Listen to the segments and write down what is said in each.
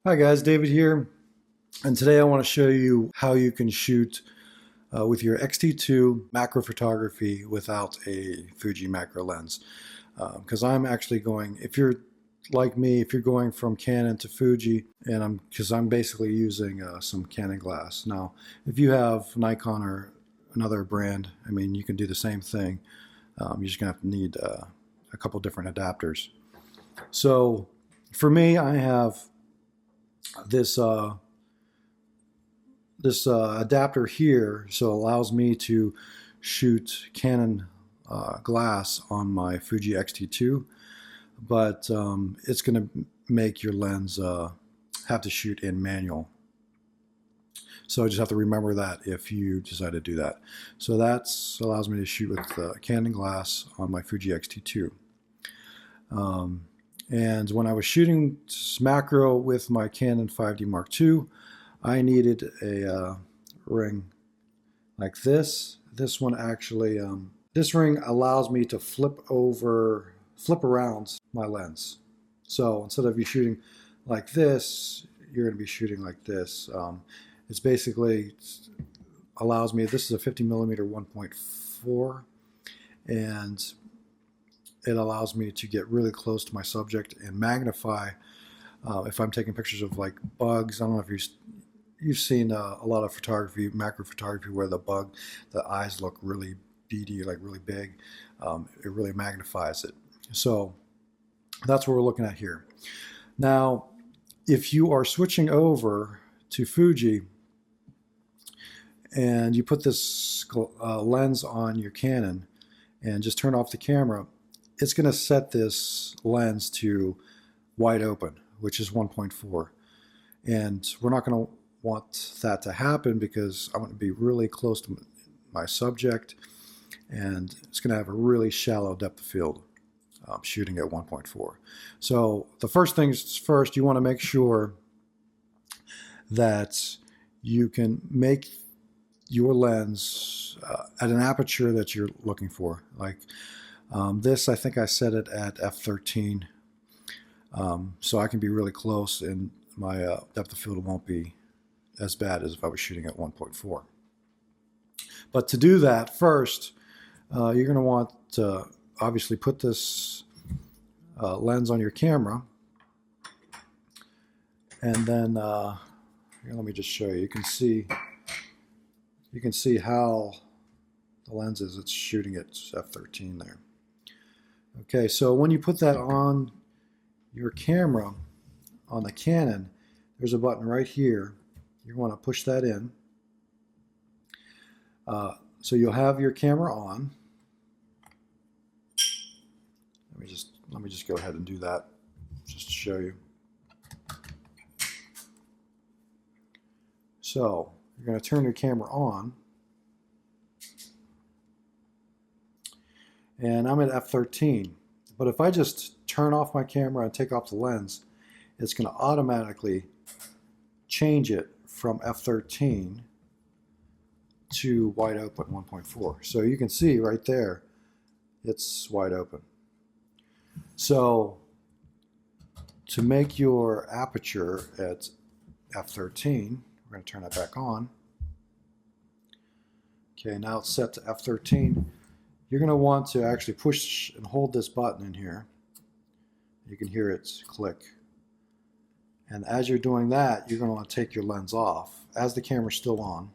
Hi guys, David here, and today I want to show you how you can shoot with your XT2 macro photography without a Fuji macro lens. Because I'm actually going, if you're like me, if you're going from Canon to Fuji, and because I'm basically using some Canon glass. Now, if you have Nikon or another brand, I mean, you can do the same thing. You're just gonna have to need a couple different adapters. So for me, I have this adapter here, so it allows me to shoot Canon glass on my Fuji XT2, but it's going to make your lens have to shoot in manual. So I just have to remember that if you decide to do that. So that allows me to shoot with Canon glass on my Fuji XT2. And when I was shooting macro with my Canon 5D Mark II, I needed a ring like this. This one actually, this ring allows me to flip around my lens. So instead of you shooting like this, you're going to be shooting like this. It's basically allows me, this is a 50 millimeter 1.4, and it allows me to get really close to my subject and magnify if I'm taking pictures of like bugs. I don't know if you've seen a lot of photography, macro photography, where the eyes look really beady, like really big. It really magnifies it. So that's what we're looking at here. Now, if you are switching over to Fuji and you put this lens on your Canon and just turn off the camera, it's going to set this lens to wide open, which is 1.4. And we're not going to want that to happen because I want to be really close to my subject, and it's going to have a really shallow depth of field shooting at 1.4. So the first things first, you want to make sure that you can make your lens at an aperture that you're looking for. Like this, I think I set it at f13, so I can be really close and my depth of field won't be as bad as if I was shooting at 1.4. But to do that, first, you're going to want to obviously put this lens on your camera, and then here, let me just show you. You can see how the lens is. It's shooting at f13 there. Okay, so when you put that on your camera on the Canon, there's a button right here. You want to push that in. So you'll have your camera on. Let me just go ahead and do that just to show you. So you're going to turn your camera on. And I'm at f13. But if I just turn off my camera and take off the lens, it's going to automatically change it from f13 to wide open 1.4. So you can see right there, it's wide open. So to make your aperture at f13, we're going to turn that back on. Okay, now it's set to f13. You're going to want to actually push and hold this button in here. You can hear it click. And as you're doing that, you're going to want to take your lens off as the camera's still on.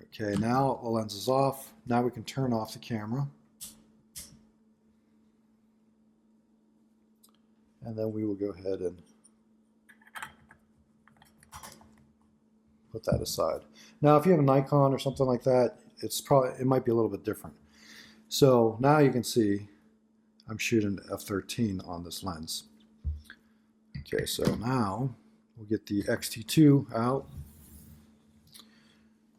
Okay, now the lens is off. Now we can turn off the camera. And then we will go ahead and put that aside. Now, if you have a Nikon or something like that, it might be a little bit different. So now you can see I'm shooting f13 on this lens. Okay, so now we'll get the XT2 out.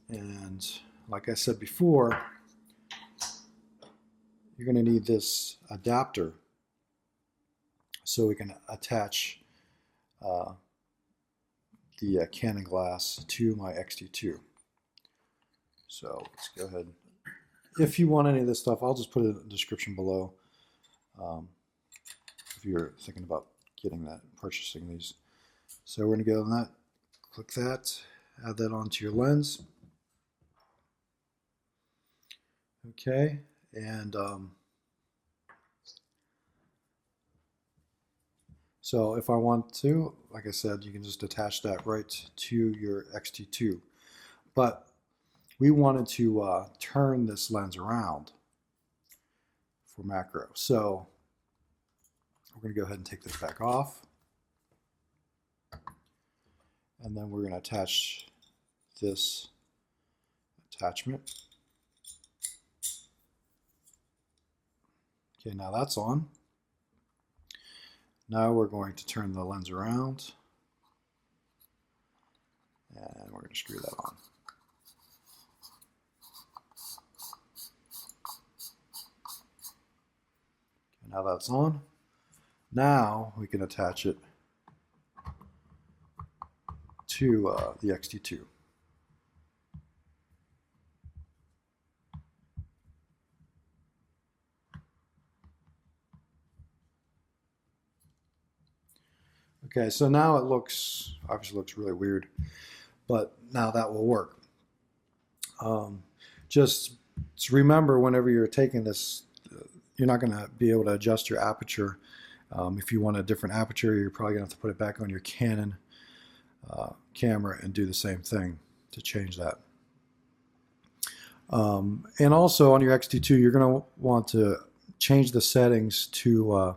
And like I said before, you're going to need this adapter so we can attach the Canon glass to my XT2. So let's go ahead. If you want any of this stuff, I'll just put it in the description below if you're thinking about purchasing these. So we're going to go on that, click that, add that onto your lens. Okay, and so if I want to, like I said, you can just attach that right to your XT2. But we wanted to turn this lens around for macro. So we're going to go ahead and take this back off. And then we're going to attach this attachment. Okay, now that's on. Now we're going to turn the lens around. And we're going to screw that on. Okay, now that's on. Now we can attach it to the XT2. Okay, so now it obviously looks really weird, but now that will work. Just remember, whenever you're taking this, you're not going to be able to adjust your aperture. If you want a different aperture, you're probably going to have to put it back on your Canon camera and do the same thing to change that. And also on your XT2, you're going to want to change the settings to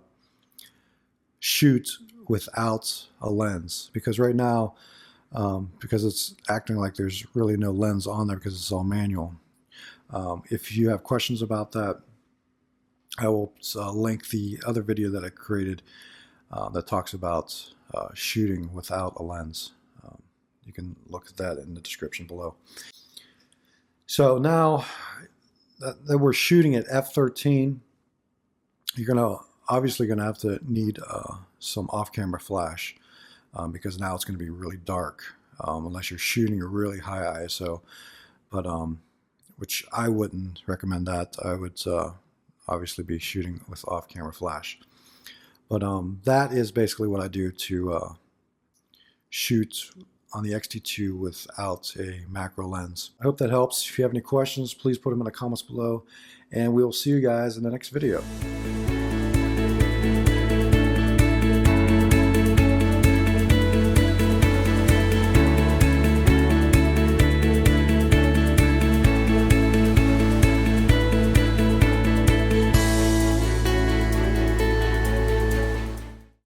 shoot without a lens, because right now, because it's acting like there's really no lens on there because it's all manual. If you have questions about that, I will link the other video that I created that talks about shooting without a lens. You can look at that in the description below. So now that we're shooting at f/13, you're obviously going to have to need some off-camera flash because now it's going to be really dark unless you're shooting a really high ISO. But which I wouldn't recommend that. I would obviously be shooting with off-camera flash. But that is basically what I do to shoot on the XT2 without a macro lens. I hope that helps. If you have any questions, please put them in the comments below, and we will see you guys in the next video.